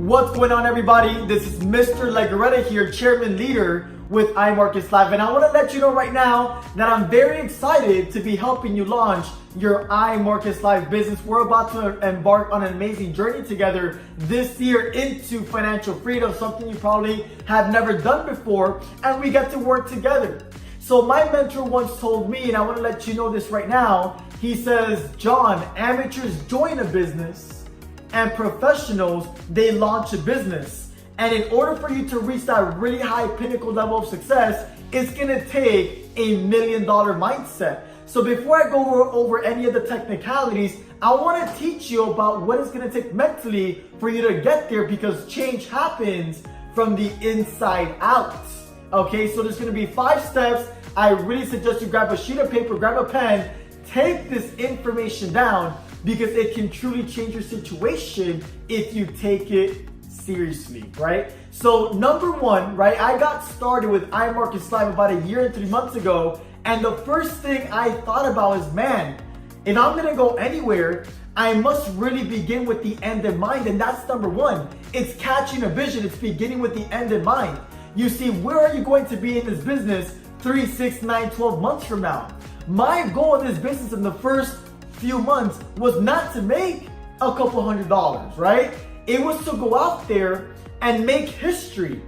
What's going on, everybody? This is Mr. Legarreta here, chairman leader with iMarketsLive, and I want to let you know right now that I'm very excited to be helping you launch your iMarketsLive business. We're about to embark on an amazing journey together this year into financial freedom, something you probably have never done before, and we get to work together. So my mentor once told me, and I want to let you know this right now, he says, John, amateurs join a business and professionals, they launch a business. And in order for you to reach that really high pinnacle level of success, it's gonna take $1 million mindset. So before I go over any of the technicalities, I wanna teach you about what it's gonna take mentally for you to get there, because change happens from the inside out. Okay, so there's gonna be 5 steps. I really suggest you grab a sheet of paper, grab a pen, take this information down, because it can truly change your situation if you take it seriously, right? So number one, right, I got started with iMarketsLive about 1 year and 3 months ago, and the first thing I thought about is, man, if I'm gonna go anywhere, I must really begin with the end in mind, and that's number one. It's catching a vision. It's beginning with the end in mind. You see, where are you going to be in this business 3, 6, 9, 12 months from now? My goal in this business in the first few months was not to make a couple $100s, right? It was to go out there and make history.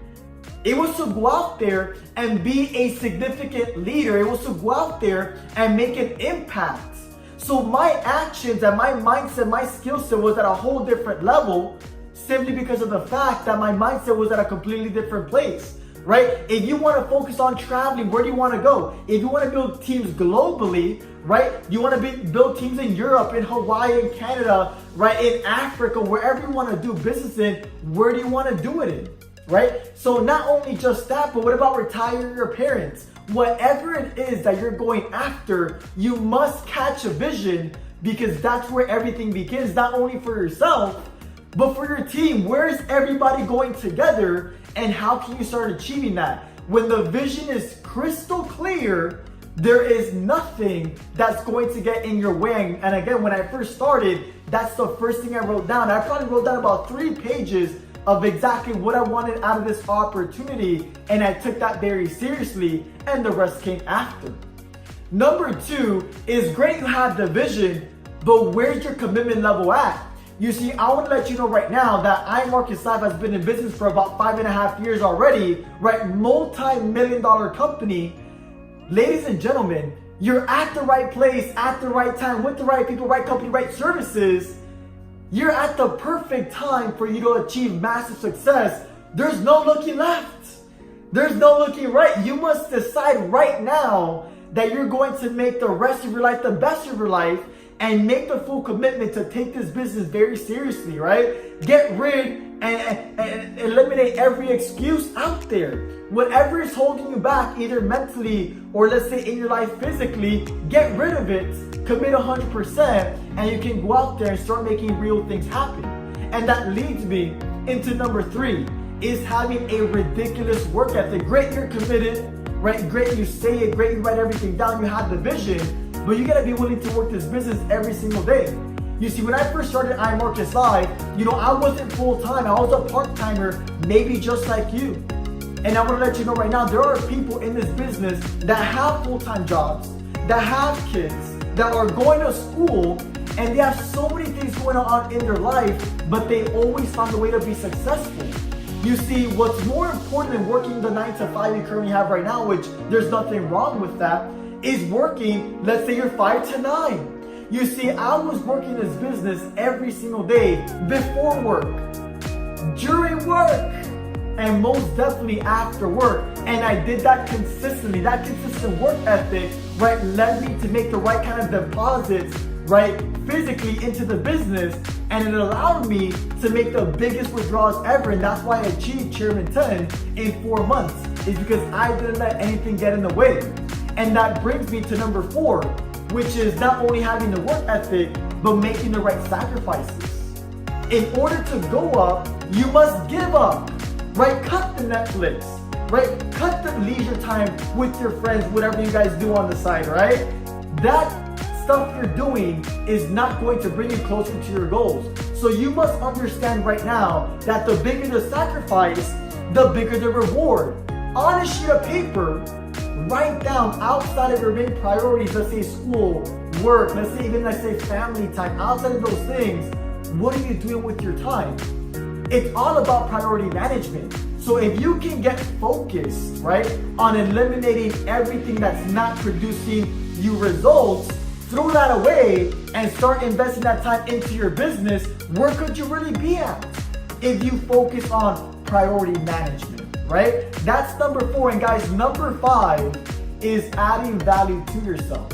It was to go out there and be a significant leader. It was to go out there and make an impact. So my actions and my mindset, my skill set was at a whole different level, simply because of the fact that my mindset was at a completely different place. Right? If you want to focus on traveling, where do you want to go? If you want to build teams globally, right? You want to build teams in Europe, in Hawaii, in Canada, right? In Africa, wherever you want to do business in, where do you want to do it in? Right? So not only just that, but what about retiring your parents? Whatever it is that you're going after, you must catch a vision, because that's where everything begins, not only for yourself, but for your team. Where is everybody going together? And how can you start achieving that? When the vision is crystal clear, there is nothing that's going to get in your way. And again, when I first started, that's the first thing I wrote down. I probably wrote down about 3 pages of exactly what I wanted out of this opportunity, and I took that very seriously, and the rest came after. Number 2 is, great you have the vision, but where's your commitment level at? You see, I want to let you know right now that iMarketsLive has been in business for about 5.5 years already, right? Multi-million-dollar company. Ladies and gentlemen, you're at the right place, at the right time, with the right people, right company, right services. You're at the perfect time for you to achieve massive success. There's no looking left. There's no looking right. You must decide right now that you're going to make the rest of your life the best of your life, and make the full commitment to take this business very seriously, right? Get rid and eliminate every excuse out there. Whatever is holding you back, either mentally or let's say in your life physically, get rid of it, commit 100%, and you can go out there and start making real things happen. And that leads me into number 3, is having a ridiculous work ethic. Great, you're committed, right? Great, you say it, great, you write everything down, you have the vision, but you gotta be willing to work this business every single day. You see, when I first started iMarketsLive, I wasn't full-time, I was a part-timer, maybe just like you. And I wanna let you know right now, there are people in this business that have full-time jobs, that have kids, that are going to school, and they have so many things going on in their life, but they always find a way to be successful. You see, what's more important than working the 9 to 5 you currently have right now, which there's nothing wrong with that, is working, let's say you're 5 to 9. You see, I was working this business every single day, before work, during work, and most definitely after work. And I did that consistently. That consistent work ethic, right, led me to make the right kind of deposits, right, physically into the business, and it allowed me to make the biggest withdrawals ever. And that's why I achieved Chairman 10 in 4 months, is because I didn't let anything get in the way. And that brings me to number 4, which is not only having the work ethic, but making the right sacrifices. In order to go up, you must give up, right? Cut the Netflix, right? Cut the leisure time with your friends, whatever you guys do on the side, right? That stuff you're doing is not going to bring you closer to your goals. So you must understand right now that the bigger the sacrifice, the bigger the reward. On a sheet of paper, write down outside of your main priorities, let's say school, work, let's say family time, outside of those things, what are you doing with your time? It's all about priority management. So if you can get focused, right, on eliminating everything that's not producing you results, throw that away and start investing that time into your business, where could you really be at if you focus on priority management, right? That's number 4. And guys, number 5 is adding value to yourself.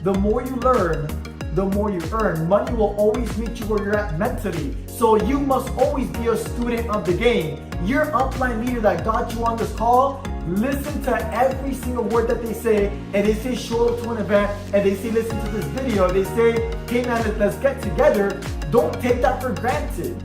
The more you learn, the more you earn. Money will always meet you where you're at mentally. So you must always be a student of the game. Your upline leader that got you on this call, listen to every single word that they say, and they say show up to an event, and they say listen to this video, and they say, hey man, let's get together. Don't take that for granted.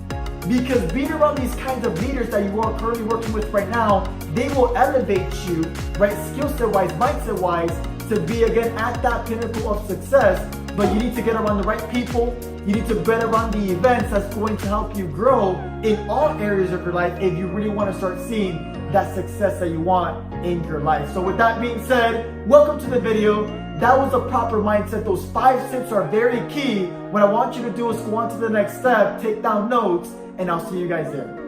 Because being around these kinds of leaders that you are currently working with right now, they will elevate you, right, skill set wise, mindset wise, to be again at that pinnacle of success. But you need to get around the right people. You need to get around the events that's going to help you grow in all areas of your life if you really want to start seeing that success that you want in your life. So with that being said, welcome to the video. That was the proper mindset. Those 5 tips are very key. What I want you to do is go on to the next step, take down notes, and I'll see you guys there.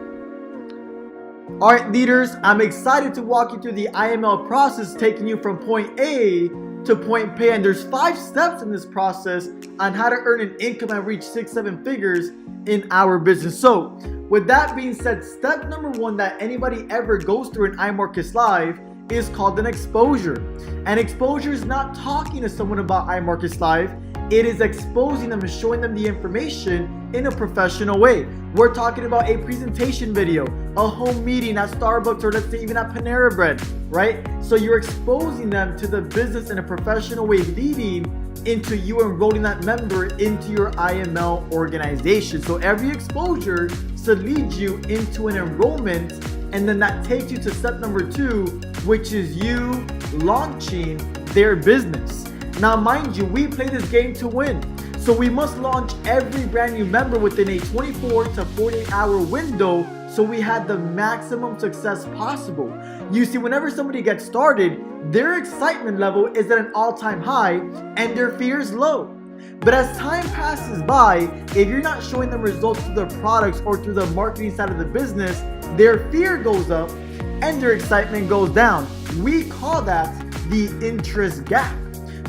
All right, leaders, I'm excited to walk you through the iML process, taking you from point A to point P. And there's 5 steps in this process on how to earn an income and reach 6-7 figures in our business. So with that being said, step number 1 that anybody ever goes through in iMarketsLive is called an exposure. And exposure is not talking to someone about iMarketsLive. It is exposing them and showing them the information in a professional way. We're talking about a presentation video, a home meeting at Starbucks, or let's say even at Panera Bread, right? So you're exposing them to the business in a professional way, leading into you enrolling that member into your iML organization. So every exposure should lead you into an enrollment, and then that takes you to step number 2, which is you launching their business. Now, mind you, we play this game to win. So we must launch every brand new member within a 24 to 48 hour window so we had the maximum success possible. You see, whenever somebody gets started, their excitement level is at an all-time high and their fear is low. But as time passes by, if you're not showing them results through the products or through the marketing side of the business, their fear goes up and their excitement goes down. We call that the interest gap.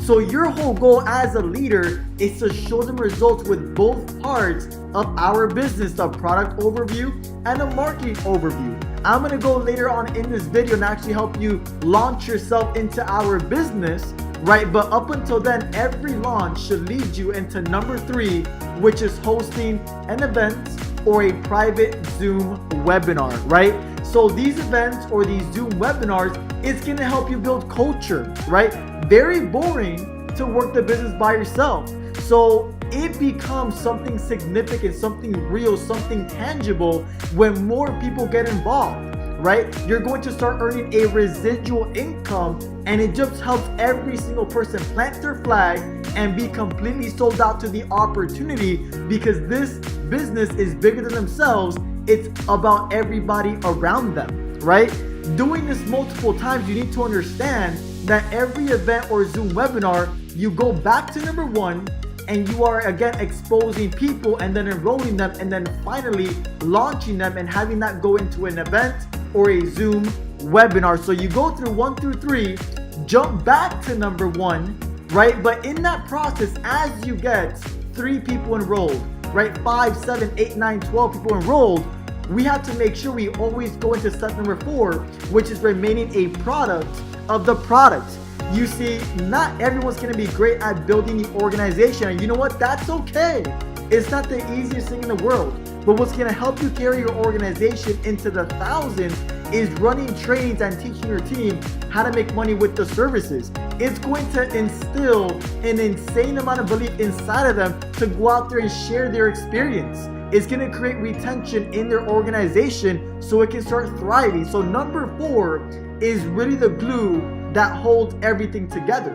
So your whole goal as a leader is to show them results with both parts of our business, the product overview and the marketing overview. I'm going to go later on in this video and actually help you launch yourself into our business, right? But up until then, every launch should lead you into number 3, which is hosting an event or a private Zoom webinar, right? So these events or these Zoom webinars, it's going to help you build culture, right? Very boring to work the business by yourself. So it becomes something significant, something real, something tangible when more people get involved, right? You're going to start earning a residual income, and it just helps every single person plant their flag and be completely sold out to the opportunity, because this business is bigger than themselves. It's about everybody around them, right? Doing this multiple times, you need to understand that every event or Zoom webinar, you go back to number 1 and you are again exposing people and then enrolling them and then finally launching them and having that go into an event or a Zoom webinar. So you go through 1 through 3, jump back to number 1, right? But in that process, as you get 3 people enrolled, right? 5, 7, 8, 9, 12 people enrolled, we have to make sure we always go into step number 4, which is remaining a product of the product. You see, not everyone's going to be great at building the organization. And you know what? That's okay. It's not the easiest thing in the world. But what's going to help you carry your organization into the thousands is running trainings and teaching your team how to make money with the services. It's going to instill an insane amount of belief inside of them to go out there and share their experience. It's going to create retention in their organization so it can start thriving. So number 4 is really the glue that holds everything together.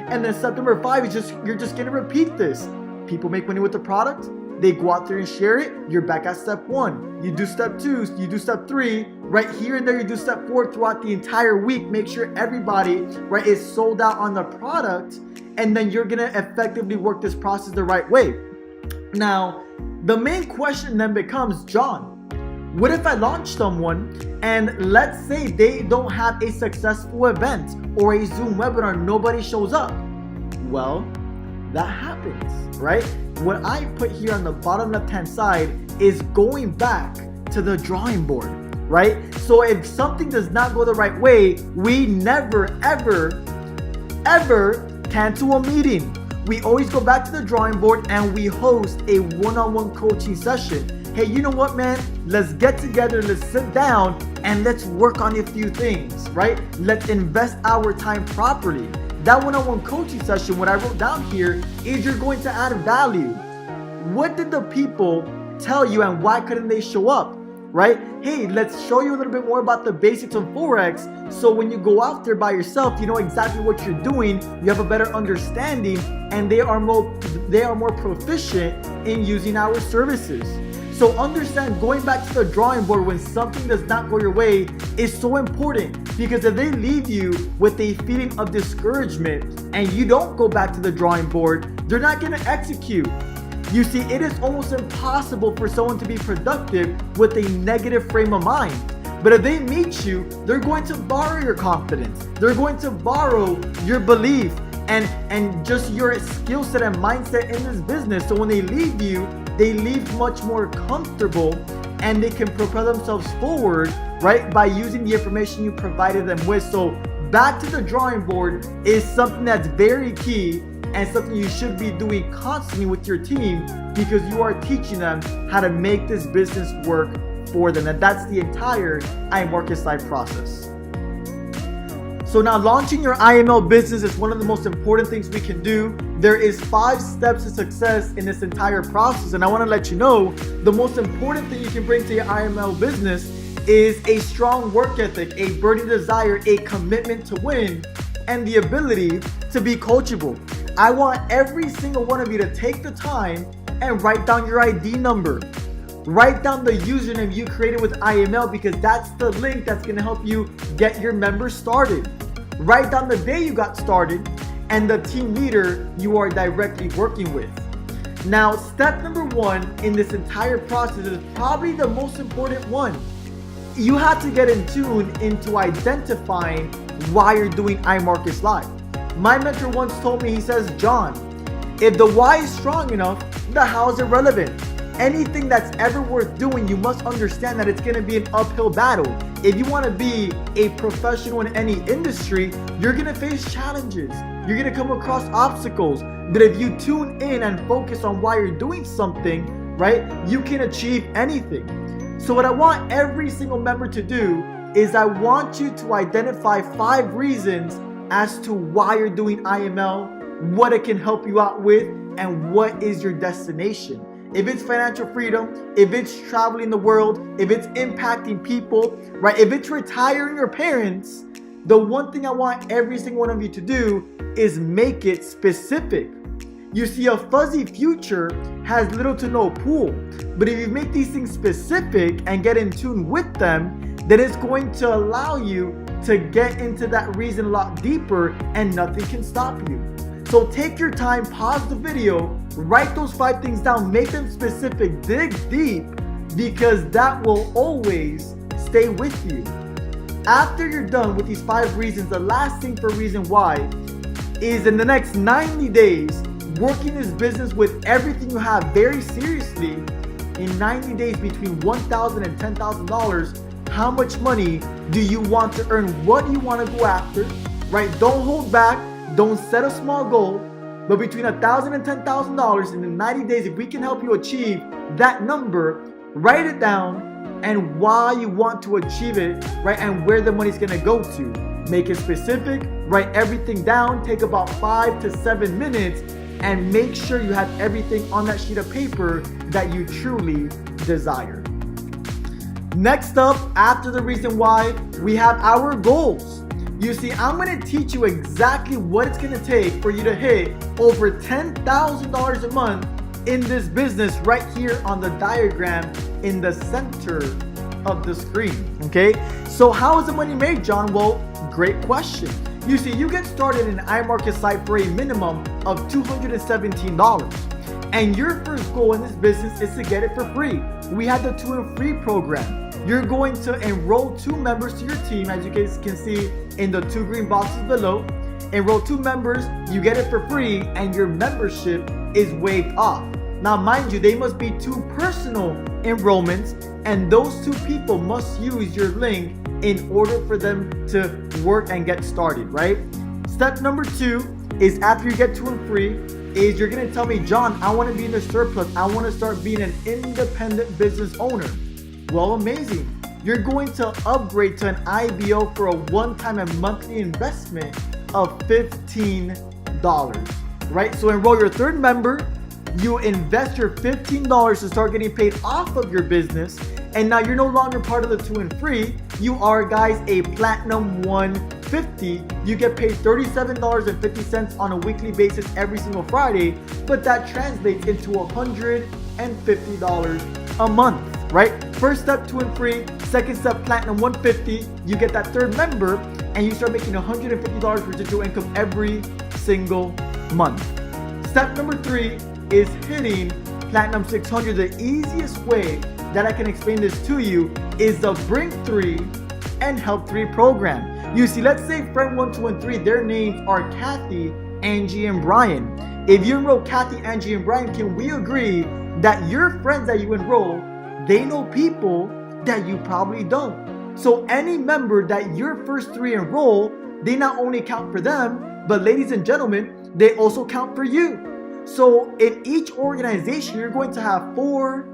And then step number 5 is you're just going to repeat this. People make money with the product, they go out there and share it, you're back at step 1. You do step 2, you do step 3, right here and there you do step 4 throughout the entire week. Make sure everybody, right, is sold out on the product, and then you're gonna effectively work this process the right way. Now, the main question then becomes, John, what if I launch someone and let's say they don't have a successful event or a Zoom webinar, nobody shows up? Well, that happens, right? What I put here on the bottom left-hand side is going back to the drawing board, right? So if something does not go the right way, we never, ever cancel a meeting. We always go back to the drawing board and we host a one-on-one coaching session. Hey, you know what, man? Let's get together, let's sit down, and let's work on a few things, right? Let's invest our time properly. That one-on-one coaching session, what I wrote down here is you're going to add value. What did the people tell you and why couldn't they show up, right? Hey, let's show you a little bit more about the basics of Forex, so when you go out there by yourself, you know exactly what you're doing, you have a better understanding, and they are more proficient in using our services. So understand, going back to the drawing board when something does not go your way is so important, because if they leave you with a feeling of discouragement and you don't go back to the drawing board, they're not going to execute. You see, it is almost impossible for someone to be productive with a negative frame of mind. But if they meet you, they're going to borrow your confidence. They're going to borrow your belief and just your skill set and mindset in this business. So when they leave you, they leave much more comfortable and they can propel themselves forward, right, by using the information you provided them with. So back to the drawing board is something that's very key and something you should be doing constantly with your team, because you are teaching them how to make this business work for them. And that's the entire iMarketsLive process. So now, launching your IML business is one of the most important things we can do. There is 5 steps to success in this entire process. And I want to let you know, the most important thing you can bring to your IML business is a strong work ethic, a burning desire, a commitment to win, and the ability to be coachable. I want every single one of you to take the time and write down your ID number. Write down the username you created with IML, because that's the link that's going to help you get your members started. Write down the day you got started and the team leader you are directly working with. Now, step number 1 in this entire process is probably the most important one. You have to get in tune into identifying why you're doing iMarketsLive. My mentor once told me, he says, John, if the why is strong enough, the how is irrelevant. Anything that's ever worth doing, you must understand that it's going to be an uphill battle. If you want to be a professional in any industry, you're going to face challenges. You're going to come across obstacles. But if you tune in and focus on why you're doing something, right, you can achieve anything. So what I want every single member to do is I want you to identify 5 reasons as to why you're doing IML, what it can help you out with, and what is your destination. If it's financial freedom, if it's traveling the world, if it's impacting people, right? If it's retiring your parents, the one thing I want every single one of you to do is make it specific. You see, a fuzzy future has little to no pool. But if you make these things specific and get in tune with them, then it's going to allow you to get into that reason a lot deeper, and nothing can stop you. So take your time, pause the video, write those 5 things down, make them specific, dig deep, because that will always stay with you. After you're done with these 5 reasons, the last thing for reason why is in the next 90 days, working this business with everything you have very seriously. In 90 days, between $1,000 and $10,000, how much money do you want to earn? What do you want to go after, right? Don't hold back. Don't set a small goal, but between $1,000 and $10,000 in the 90 days, if we can help you achieve that number, write it down and why you want to achieve it, right? And where the money's gonna go to. Make it specific, write everything down, take about 5 to 7 minutes, and make sure you have everything on that sheet of paper that you truly desire. Next up, after the reason why, we have our goals. You see, I'm going to teach you exactly what it's going to take for you to hit over $10,000 a month in this business right here on the diagram in the center of the screen. Okay, so how is the money made, John? Well, great question. You see, you get started in iMarketsLive for a minimum of $217. And your first goal in this business is to get it for free. We had the 2 and free program. You're going to enroll 2 members to your team, as you guys can see in the 2 green boxes below. Enroll 2 members, you get it for free, and your membership is waived off. Now, mind you, they must be 2 personal enrollments, and those 2 people must use your link in order for them to work and get started, right? Step number 2 is after you get 2 and free, is you're gonna tell me, John, I wanna be in the surplus. I wanna start being an independent business owner. Well, amazing. You're going to upgrade to an IBO for a one-time and monthly investment of $15, right? So enroll your 3rd member, you invest your $15 to start getting paid off of your business, and now you're no longer part of the 2 and free. You are, guys, a Platinum 150. You get paid $37.50 on a weekly basis every single Friday, but that translates into $150 a month, right? First step, 2 and free. Second step, Platinum 150. You get that 3rd member, and you start making $150 residual income every single month. Step number 3 is hitting Platinum 600. The easiest way that I can explain this to you is the Bring 3 and Help 3 program. You see, let's say friend 1, 2, and 3, their names are Kathy, Angie, and Brian. If you enroll Kathy, Angie, and Brian, can we agree that your friends that you enroll, they know people that you probably don't? So any member that your first 3 enroll, they not only count for them, but ladies and gentlemen, they also count for you. So in each organization, you're going to have 4,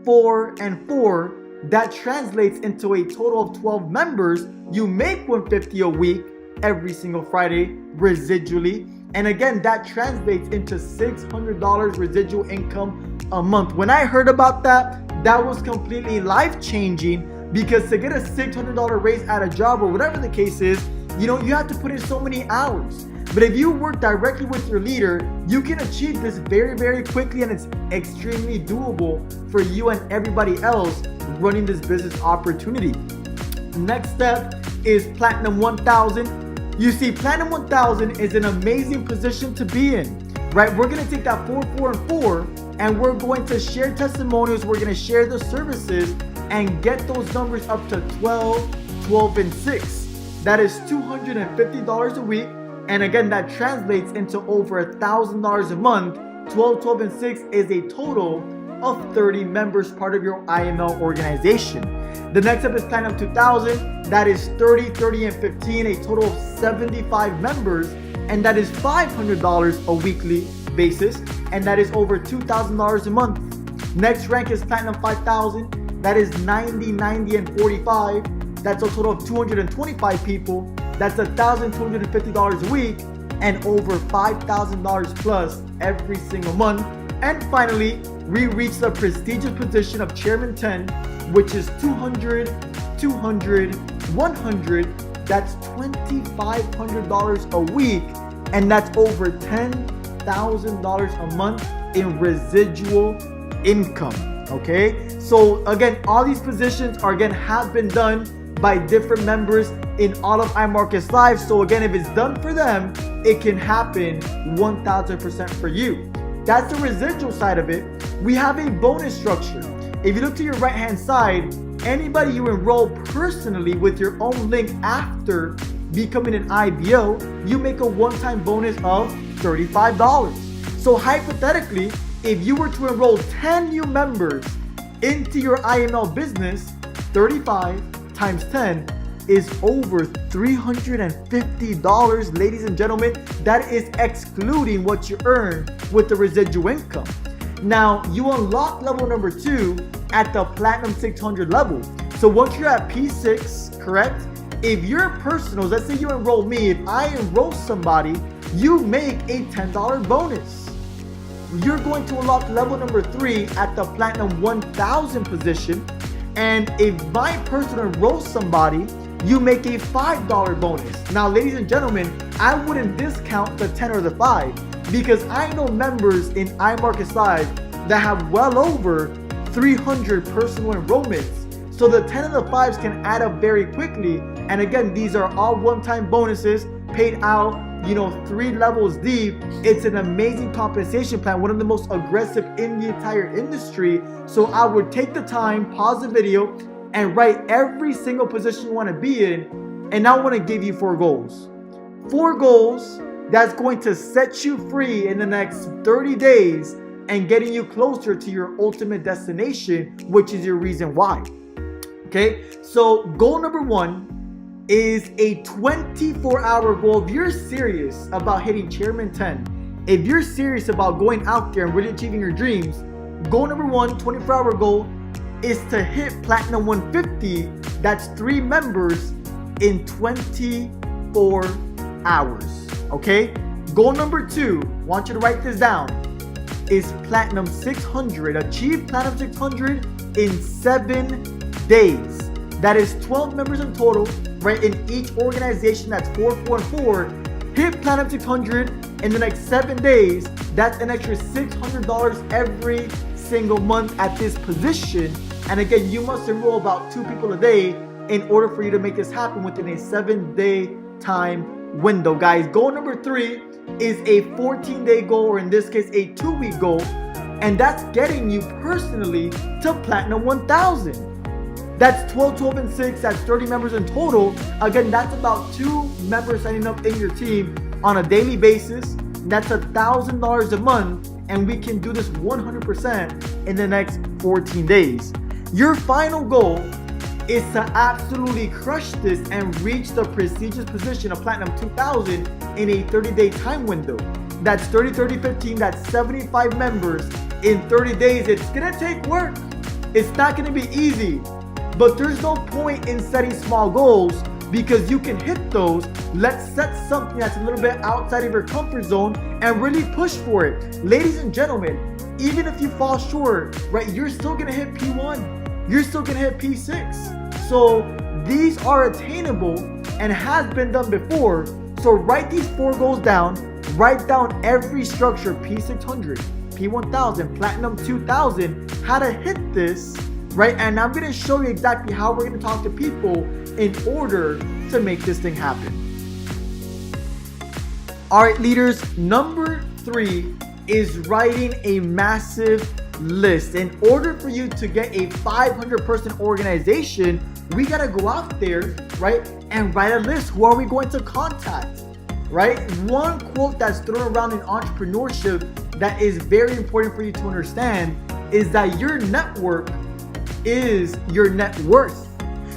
4, and 4. That translates into a total of 12 members. You make $150 a week every single Friday residually. And again, that translates into $600 residual income a month. When I heard about that, that was completely life-changing, because to get a $600 raise at a job or whatever the case is, you know, you have to put in so many hours. But if you work directly with your leader, you can achieve this very, very quickly, and it's extremely doable for you and everybody else running this business opportunity. Next step is Platinum 1000. You see, Platinum 1000 is an amazing position to be in, right? We're gonna take that 4, 4, and 4, and we're going to share testimonials. We're gonna share the services and get those numbers up to 12, 12, and 6. That is $250 a week. And again, that translates into over $1,000 a month. 12, 12, and 6 is a total of 30 members part of your IML organization. The next step is Platinum 2000. That is 30, 30, and 15, a total of 75 members. And that is $500 a weekly basis. And that is over $2,000 a month. Next rank is Platinum 5000. That is 90, 90, and 45. That's a total of 225 people. That's $1,250 a week and over $5,000 plus every single month. And finally, we reach the prestigious position of Chairman 10, which is 200, 200, 100. That's $2,500 a week, and that's over $10,000 a month in residual income. Okay, so again, all these positions have been done by different members in all of iMarketsLive. So again, if it's done for them, it can happen 1000% for you. That's the residual side of it. We have a bonus structure. If you look to your right hand side, anybody you enroll personally with your own link after becoming an IBO, you make a one-time bonus of $35. So hypothetically, if you were to enroll 10 new members into your IML business, 35 times 10 is over $350, ladies and gentlemen. That is excluding what you earn with the residual income. Now, you unlock level number 2 at the Platinum 600 level. So once you're at P6, correct? If you're personals, let's say you enroll me, if I enroll somebody, you make a $10 bonus. You're going to unlock level number 3 at the Platinum 1000 position. And if my person enrolls somebody, you make a $5 bonus. Now, ladies and gentlemen, I wouldn't discount the 10 or the 5, because I know members in iMarketsLive that have well over 300 personal enrollments. So the 10 and the 5s can add up very quickly. And again, these are all one-time bonuses paid out, 3 levels deep. It's an amazing compensation plan, one of the most aggressive in the entire industry. So I would take the time, pause the video, and write every single position you want to be in. And I want to give you 4 goals. 4 goals that's going to set you free in the next 30 days and getting you closer to your ultimate destination, which is your reason why. Okay, so goal number 1 is a 24-hour goal. If you're serious about hitting Chairman 10, if you're serious about going out there and really achieving your dreams, goal number 1, 24-hour goal, is to hit Platinum 150. That's 3 members in 24 hours. Okay, goal number 2, want you to write this down, is Platinum 600. Achieve Platinum 600 in 7 days. That is 12 members in total, right? In each organization, that's 4, 4, and 4. Hit Platinum 600 in the next 7 days. That's an extra $600 every single month at this position. And again, you must enroll about 2 people a day in order for you to make this happen within a 7-day time window, guys. Goal number 3 is a 14-day goal, or in this case, a 2-week goal. And that's getting you personally to Platinum 1000. That's 12, 12, and 6. That's 30 members in total. Again, that's about 2 members signing up in your team on a daily basis. That's $1,000 a month, and we can do this 100% in the next 14 days. Your final goal is to absolutely crush this and reach the prestigious position of Platinum 2000 in a 30-day time window. That's 30, 30, 15. That's 75 members in 30 days. It's gonna take work. It's not gonna be easy. But there's no point in setting small goals, because you can hit those. Let's set something that's a little bit outside of your comfort zone and really push for it. Ladies and gentlemen, even if you fall short, right, you're still gonna hit P1. You're still gonna hit P6. So these are attainable and has been done before. So write these 4 goals down. Write down every structure, P600, P1000, Platinum 2000, how to hit this. Right, and I'm going to show you exactly how we're going to talk to people in order to make this thing happen. All right, leaders, number 3 is writing a massive list. In order for you to get a 500-person organization, we got to go out there, right, and write a list. Who are we going to contact, right? One quote that's thrown around in entrepreneurship that is very important for you to understand is that your network is your net worth.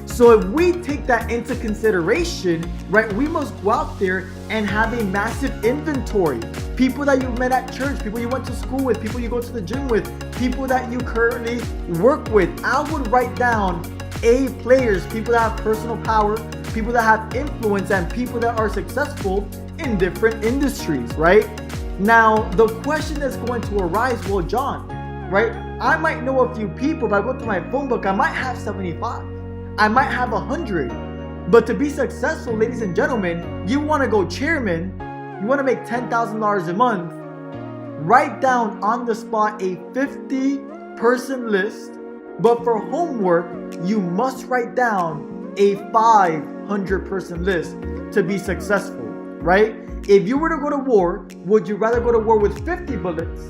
So if we take that into consideration, right, we must go out there and have a massive inventory. People that you met at church, people you went to school with, people you go to the gym with, people that you currently work with. I would write down A players, people that have personal power, people that have influence, and people that are successful in different industries, right? Now, the question that's going to arise, well, John, right, I might know a few people, but I go through my phone book, I might have 75. I might have 100. But to be successful, ladies and gentlemen, you want to go chairman, you want to make $10,000 a month, write down on the spot a 50-person list. But for homework, you must write down a 500-person list to be successful, right? If you were to go to war, would you rather go to war with 50 bullets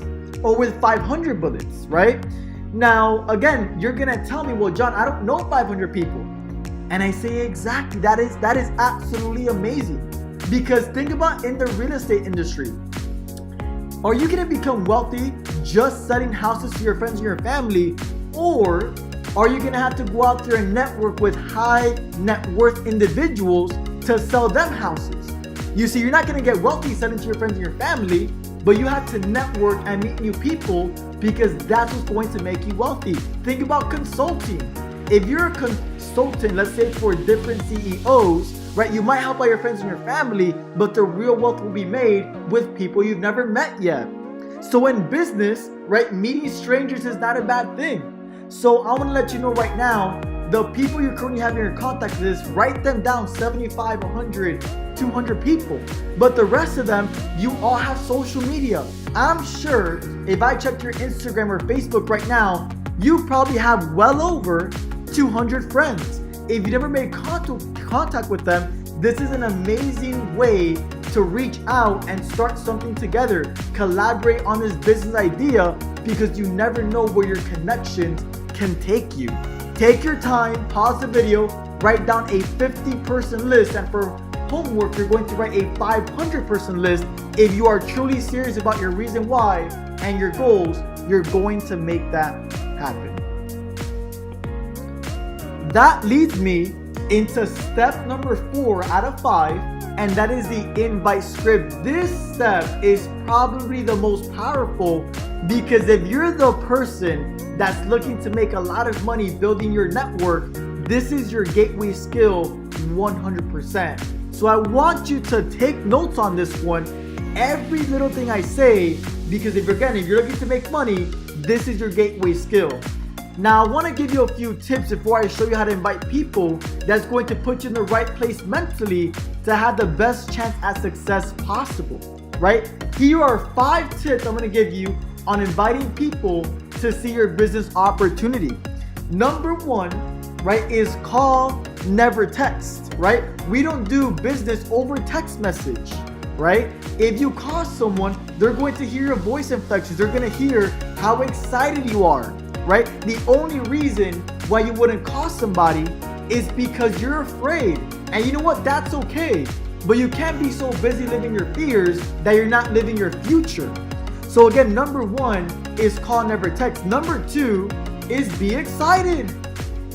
or with 500 bullets, right? Now, again, you're gonna tell me, well, John, I don't know 500 people. And I say, exactly, that is absolutely amazing. Because think about in the real estate industry. Are you gonna become wealthy just selling houses to your friends and your family? Or are you gonna have to go out there and network with high net worth individuals to sell them houses? You see, you're not gonna get wealthy selling to your friends and your family, but you have to network and meet new people, because that's what's going to make you wealthy. Think about consulting. If you're a consultant, let's say for different CEOs, right, you might help out your friends and your family, but the real wealth will be made with people you've never met yet. So in business, right, meeting strangers is not a bad thing. So I want to let you know right now, the people you currently have in your contact list, write them down, 75, 100, 200 people. But the rest of them, you all have social media. I'm sure if I check your Instagram or Facebook right now, you probably have well over 200 friends. If you never made contact with them, this is an amazing way to reach out and start something together. Collaborate on this business idea, because you never know where your connections can take you. Take your time, pause the video, write down a 50-person list, and for homework, you're going to write a 500-person list. If you are truly serious about your reason why and your goals, you're going to make that happen. That leads me into step number 4 out of 5, and that is the invite script. This step is probably the most powerful, because if you're the person that's looking to make a lot of money building your network, this is your gateway skill 100%. So I want you to take notes on this one, every little thing I say, because if you're looking to make money, this is your gateway skill. Now, I want to give you a few tips before I show you how to invite people that's going to put you in the right place mentally to have the best chance at success possible, right? Here are 5 tips I'm going to give you on inviting people to see your business opportunity. Number 1, right, is call, never text, right? We don't do business over text message, right? If you call someone, they're going to hear your voice inflections. They're going to hear how excited you are, right? The only reason why you wouldn't call somebody is because you're afraid. And you know what? That's okay. But you can't be so busy living your fears that you're not living your future. So again, number 1 is call, never text. Number 2 is be excited.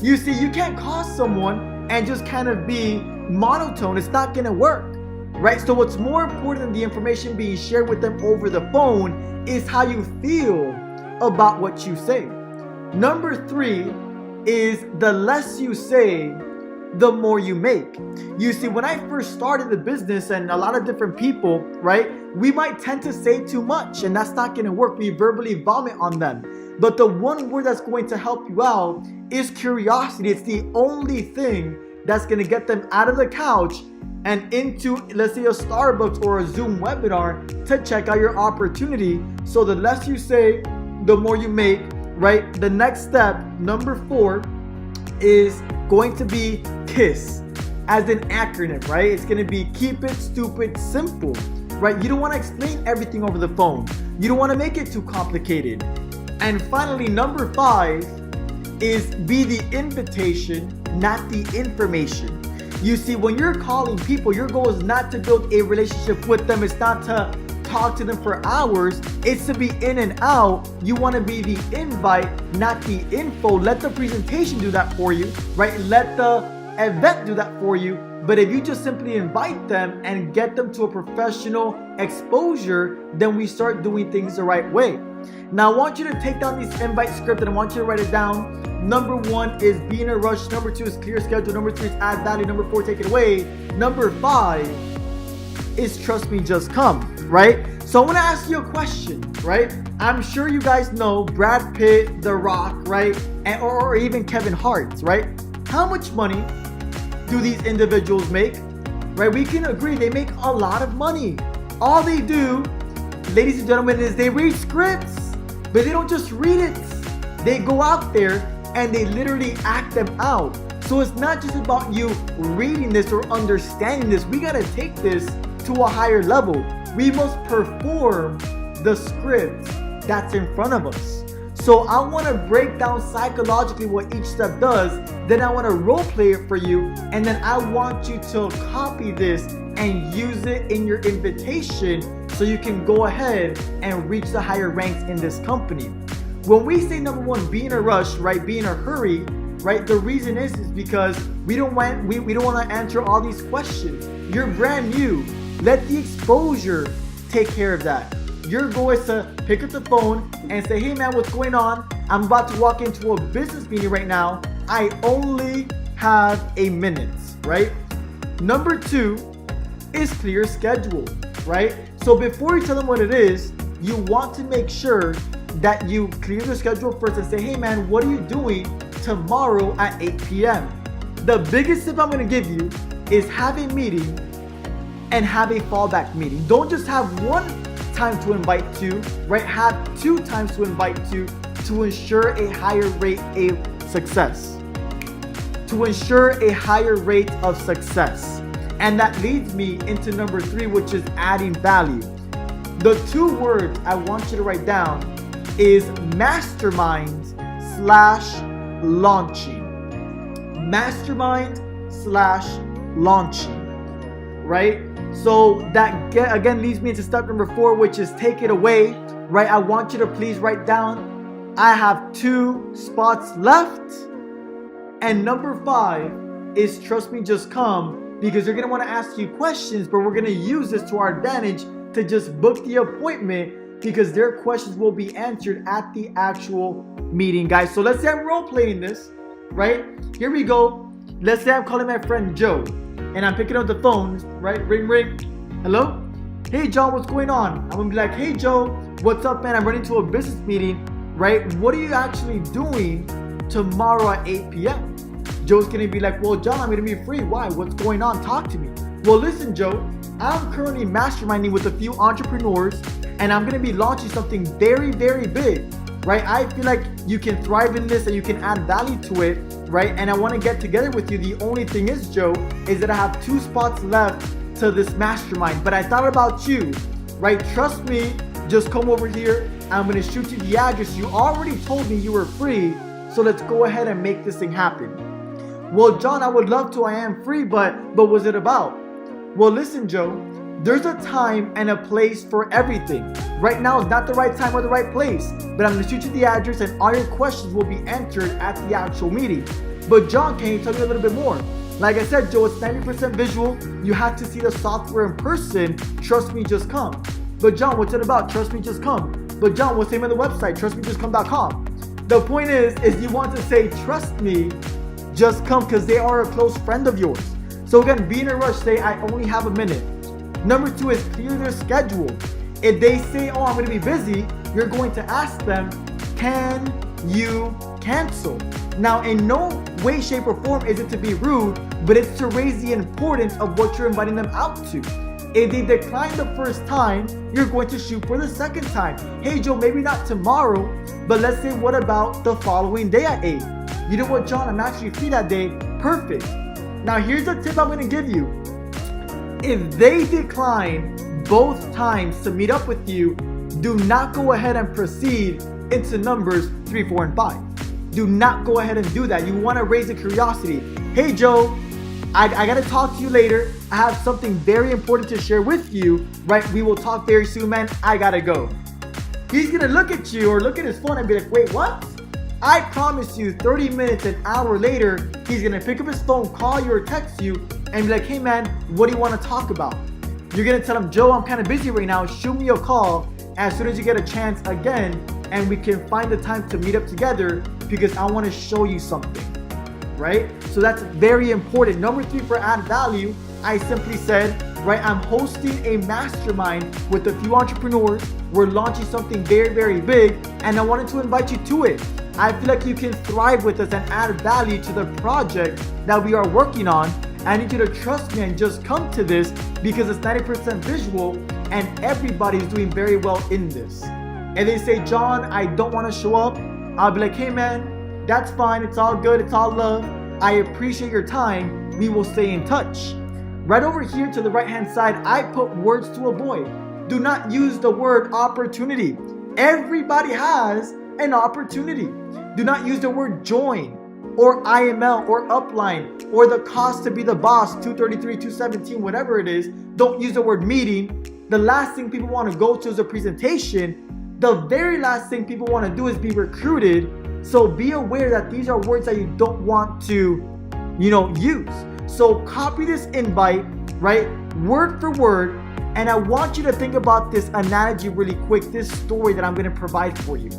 You see, you can't call someone and just kind of be monotone. It's not gonna work, right? So what's more important than the information being shared with them over the phone is how you feel about what you say. Number 3 is the less you say, the more you make. You see, when I first started the business, and a lot of different people, right, we might tend to say too much, and that's not going to work. We verbally vomit on them. But the one word that's going to help you out is curiosity. It's the only thing that's going to get them out of the couch and into, let's say, a Starbucks or a Zoom webinar to check out your opportunity. So the less you say, the more you make, right? The next step, number 4, is going to be KISS, as an acronym, right? It's going to be keep it stupid simple, right? You don't want to explain everything over the phone. You don't want to make it too complicated. And finally, number 5 is be the invitation, not the information. You see, when you're calling people, your goal is not to build a relationship with them. It's not to talk to them for hours. It's to be in and out. You want to be the invite, not the info. Let the presentation do that for you, right? Let the event do that for you. But if you just simply invite them and get them to a professional exposure, then we start doing things the right way. Now, I want you to take down this invite script and I want you to write it down. Number 1 is be in a rush. Number 2 is clear schedule. Number 3 is add value. Number 4, take it away. Number 5 is trust me, just come, right? So I want to ask you a question, right? I'm sure you guys know Brad Pitt, The Rock, right? And or even Kevin Hart, right? How much money do these individuals make, right? We can agree they make a lot of money. All they do, ladies and gentlemen, is they read scripts, but they don't just read it. They go out there and they literally act them out. So it's not just about you reading this or understanding this. We got to take this to a higher level. We must perform the script that's in front of us. So I want to break down psychologically what each step does. Then I want to role play it for you. And then I want you to copy this and use it in your invitation so you can go ahead and reach the higher ranks in this company. When we say number 1, be in a rush, right? Be in a hurry, right? The reason is because we don't want to answer all these questions. You're brand new. Let the exposure take care of that. Your goal is to pick up the phone and say, hey man, what's going on? I'm about to walk into a business meeting right now. I only have a minute, right? Number 2 is clear schedule, right? So before you tell them what it is, you want to make sure that you clear the schedule first and say, hey man, what are you doing tomorrow at 8 p.m. The biggest tip I'm going to give you is have a meeting and have a fallback meeting. Don't just have one time to invite to, right? Have 2 times to invite to ensure a higher rate of success. To ensure a higher rate of success. And that leads me into number 3, which is adding value. The 2 words I want you to write down is mastermind/launching. Mastermind/launching, right? So that again leads me into step number 4, which is take it away, right? I want you to please write down, I have 2 spots left. And number 5 is trust me, just come, because you're going to want to ask you questions, but we're going to use this to our advantage to just book the appointment because their questions will be answered at the actual meeting, guys. So let's say I'm role playing this, right? Here we go. Let's say I'm calling my friend Joe and I'm picking up the phone, right? Ring, ring. Hello? Hey, John, what's going on? I'm going to be like, hey, Joe, what's up, man? I'm running to a business meeting, right? What are you actually doing tomorrow at 8 p.m.? Joe's going to be like, well, John, I'm going to be free. Why? What's going on? Talk to me. Well, listen, Joe, I'm currently masterminding with a few entrepreneurs and I'm going to be launching something very, very big, right? I feel like you can thrive in this and you can add value to it, right? And I want to get together with you. The only thing is, Joe, is that I have 2 spots left to this mastermind, but I thought about you, right? Trust me, just come over here. I'm going to shoot you the address. You already told me you were free, so let's go ahead and make this thing happen. Well, John, I would love to. I am free, but what's it about? Well, listen, Joe, there's a time and a place for everything. Right now is not the right time or the right place, but I'm going to shoot you the address and all your questions will be answered at the actual meeting. But John, can you tell me a little bit more? Like I said, Joe, it's 90% visual. You have to see the software in person. Trust me, just come. But John, what's it about? Trust me, just come. But John, what's the name of the website? TrustMeJustCome.com. The point is you want to say, trust me, just come, because they are a close friend of yours. So again, be in a rush, say, I only have a minute. Number 2 is clear their schedule. If they say, oh, I'm going to be busy, you're going to ask them, can you cancel? Now, in no way, shape, or form is it to be rude, but it's to raise the importance of what you're inviting them out to. If they decline the first time, you're going to shoot for the second time. Hey, Joe, maybe not tomorrow, but let's say, what about the following day at 8? You know what, John, I'm actually free that day. Perfect. Now, here's a tip I'm going to give you. If they decline both times to meet up with you, do not go ahead and proceed into numbers 3, 4, and 5. Do not go ahead and do that. You want to raise the curiosity. Hey, Joe, I got to talk to you later. I have something very important to share with you, right? We will talk very soon, man. I got to go. He's going to look at you or look at his phone and be like, wait, what? I promise you 30 minutes, an hour later, he's going to pick up his phone, call you or text you and be like, hey man, what do you want to talk about? You're going to tell him, Joe, I'm kind of busy right now. Shoot me a call as soon as you get a chance again and we can find the time to meet up together because I want to show you something, right? So that's very important. Number 3 for add value, I simply said, right, I'm hosting a mastermind with a few entrepreneurs. We're launching something very, very big and I wanted to invite you to it. I feel like you can thrive with us and add value to the project that we are working on. I need you to trust me and just come to this because it's 90% visual and everybody's doing very well in this. And they say, John, I don't want to show up. I'll be like, hey man, that's fine. It's all good. It's all love. I appreciate your time. We will stay in touch. Right over here to the right-hand side, I put words to avoid. Do not use the word opportunity. Everybody has an opportunity. Do not use the word join or iML or upline or the cost to be the boss, 233, 217, whatever it is. Don't use the word meeting. The last thing people want to go to is a presentation. The very last thing people want to do is be recruited. So be aware that these are words that you don't want to, use. So copy this invite, right? Word for word. And I want you to think about this analogy really quick, this story that I'm going to provide for you,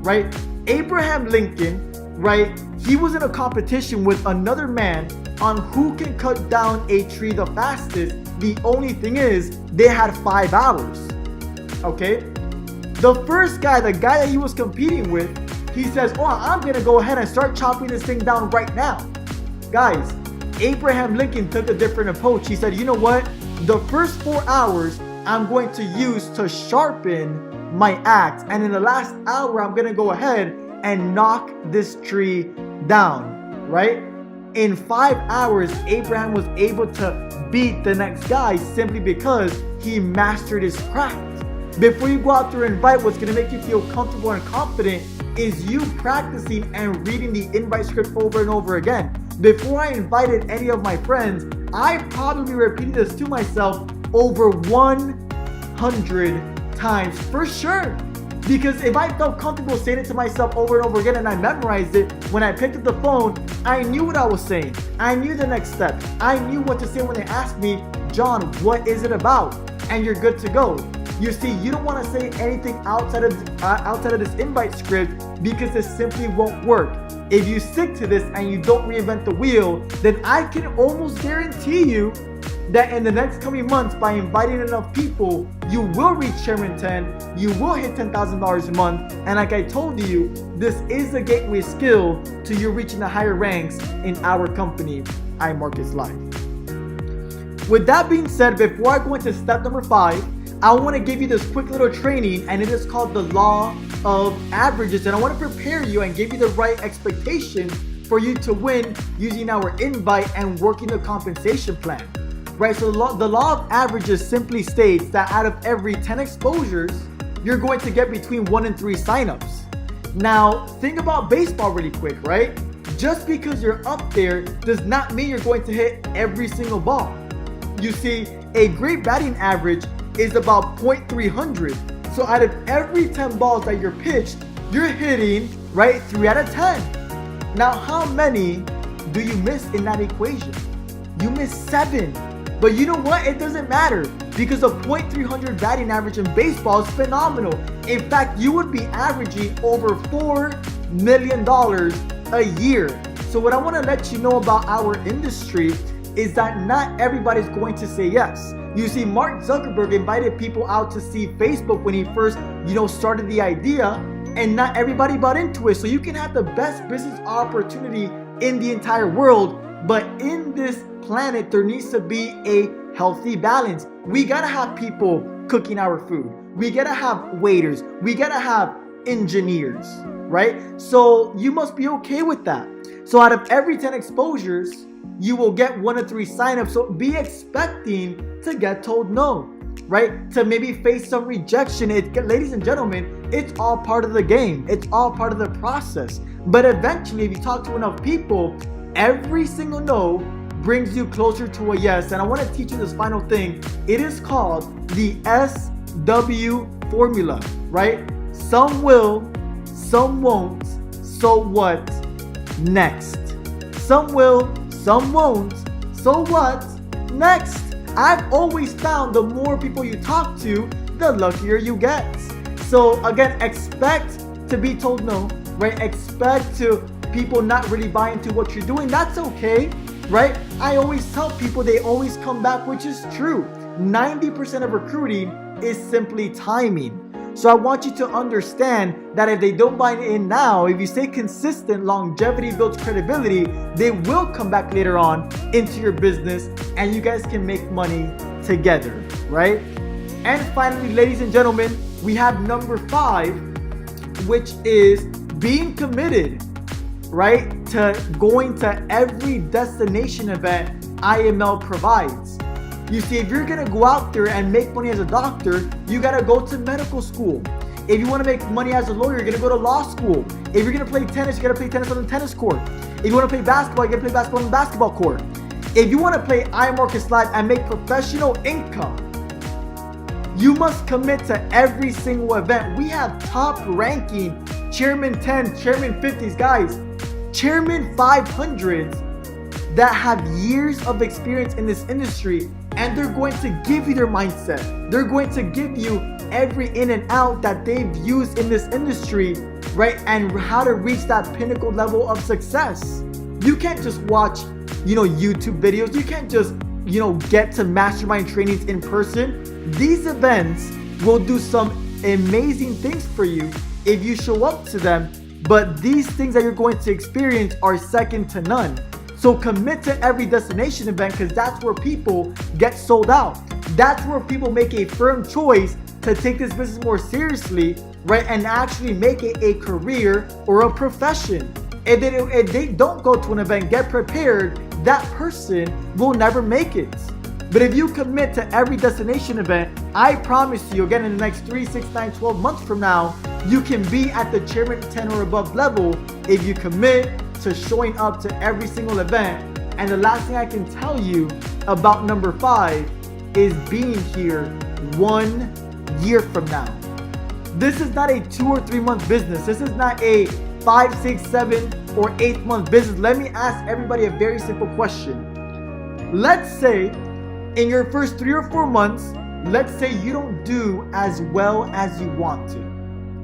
right? Abraham Lincoln, right? He was in a competition with another man on who can cut down a tree the fastest. The only thing is they had 5 hours, okay? The first guy, the guy that he was competing with, He says, oh, I'm going to go ahead and start chopping this thing down right now. Guys, Abraham Lincoln took a different approach. He said, you know what? The first 4 hours I'm going to use to sharpen my axe. And in the last hour, I'm going to go ahead and knock this tree down, right? In 5 hours, Abraham was able to beat the next guy simply because he mastered his craft. Before you go out there and invite, what's going to make you feel comfortable and confident is you practicing and reading the invite script over and over again. Before I invited any of my friends, I probably repeated this to myself over 100 times for sure. Because if I felt comfortable saying it to myself over and over again and I memorized it, when I picked up the phone, I knew what I was saying. I knew the next step. I knew what to say when they asked me, John, what is it about? And you're good to go. You see, you don't want to say anything outside of this invite script because it simply won't work. If you stick to this and you don't reinvent the wheel, then I can almost guarantee you that in the next coming months, by inviting enough people, you will reach Chairman 10, you will hit $10,000 a month, and like I told you, this is a gateway skill to you reaching the higher ranks in our company, iMarketsLive. With that being said, before I go into step number 5, I want to give you this quick little training, and it is called the Law of Averages, and I want to prepare you and give you the right expectation for you to win using our invite and working the compensation plan. Right, so the law of averages simply states that out of every 10 exposures, you're going to get between 1 and 3 signups. Now, think about baseball really quick, right? Just because you're up there does not mean you're going to hit every single ball. You see, a great batting average is about .300. So out of every 10 balls that you're pitched, you're hitting, right, 3 out of 10. Now, how many do you miss in that equation? You miss 7. But you know what? It doesn't matter because a .300 batting average in baseball is phenomenal. In fact, you would be averaging over $4 million a year. So what I want to let you know about our industry is that not everybody's going to say yes. You see, Mark Zuckerberg invited people out to see Facebook when he first, started the idea, and not everybody bought into it. So you can have the best business opportunity in the entire world, but in this planet, there needs to be a healthy balance. We gotta have people cooking our food. We gotta have waiters. We gotta have engineers, right? So you must be okay with that. So out of every 10 exposures, you will get 1 to 3 signups. So be expecting to get told no, right? To maybe face some rejection. Ladies and gentlemen, it's all part of the game. It's all part of the process. But eventually, if you talk to enough people, every single no brings you closer to a yes. And I want to teach you this final thing. It is called the SW formula, right? Some will, some won't, so what next? Some will, some won't, so what next? I've always found the more people you talk to, the luckier you get. So again, expect to be told no, right? Expect to people not really buy into what you're doing. That's okay, right? I always tell people they always come back, which is true. 90% of recruiting is simply timing. So I want you to understand that if they don't buy in now, if you stay consistent, longevity builds credibility, they will come back later on into your business and you guys can make money together, right? And finally, ladies and gentlemen, we have number 5, which is being committed, right, to going to every destination event iML provides. You see, if you're gonna go out there and make money as a doctor, you gotta go to medical school. If you wanna make money as a lawyer, you're gonna go to law school. If you're gonna play tennis, you gotta play tennis on the tennis court. If you wanna play basketball, you gotta play basketball on the basketball court. If you wanna play iMarketsLive and make professional income, you must commit to every single event. We have top ranking Chairman 10, Chairman 50s, guys, Chairman 500s that have years of experience in this industry, and they're going to give you their mindset. They're going to give you every in and out that they've used in this industry, right? And how to reach that pinnacle level of success. You can't just watch, YouTube videos. You can't just, get to mastermind trainings in person. These events will do some amazing things for you if you show up to them but these things that you're going to experience are second to none. So commit to every destination event, because that's where people get sold out. That's where people make a firm choice to take this business more seriously, right? And actually make it a career or a profession. If they don't go to an event, get prepared, that person will never make it. But if you commit to every destination event, I promise you, again, in the next 3, 6, 9, 12 months from now, you can be at the chairman 10 or above level if you commit to showing up to every single event. And the last thing I can tell you about number 5 is being here 1 year from now. This is not a 2 or 3 month business. This is not a 5, 6, 7, or 8 month business. Let me ask everybody a very simple question. Let's say in your first 3 or 4 months, let's say you don't do as well as you want to.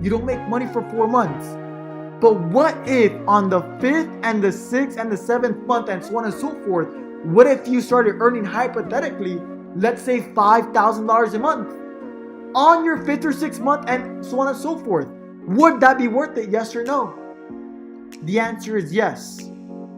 You don't make money for 4 months. But what if on the 5th and the 6th and the 7th month and so on and so forth, what if you started earning hypothetically, let's say $5,000 a month on your 5th or 6th month and so on and so forth? Would that be worth it? Yes or no? The answer is yes.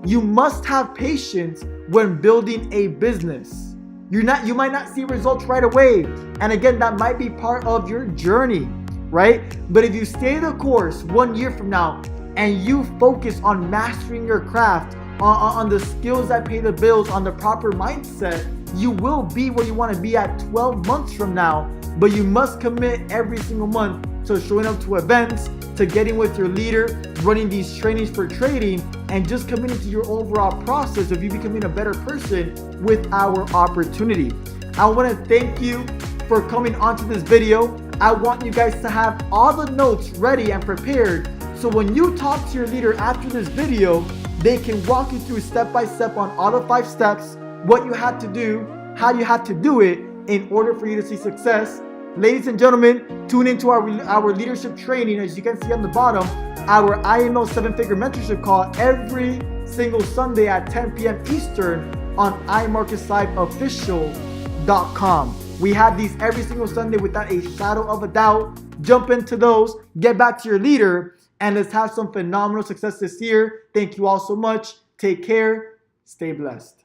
You must have patience when building a business. You might not see results right away. And again, that might be part of your journey, right? But if you stay the course 1 year from now and you focus on mastering your craft, on the skills that pay the bills, on the proper mindset, you will be where you want to be at 12 months from now. But you must commit every single month to showing up to events, to getting with your leader, running these trainings for trading, and just committing to your overall process of you becoming a better person with our opportunity. I want to thank you for coming onto this video. I want you guys to have all the notes ready and prepared, so when you talk to your leader after this video, they can walk you through step by step on all the 5 steps, what you had to do, how you had to do it in order for you to see success. Ladies and gentlemen, tune into our leadership training, as you can see on the bottom, our iML 7-figure mentorship call every single Sunday at 10 p.m. Eastern on iMarketsLiveOfficial.com. We have these every single Sunday without a shadow of a doubt. Jump into those, get back to your leader, and let's have some phenomenal success this year. Thank you all so much. Take care. Stay blessed.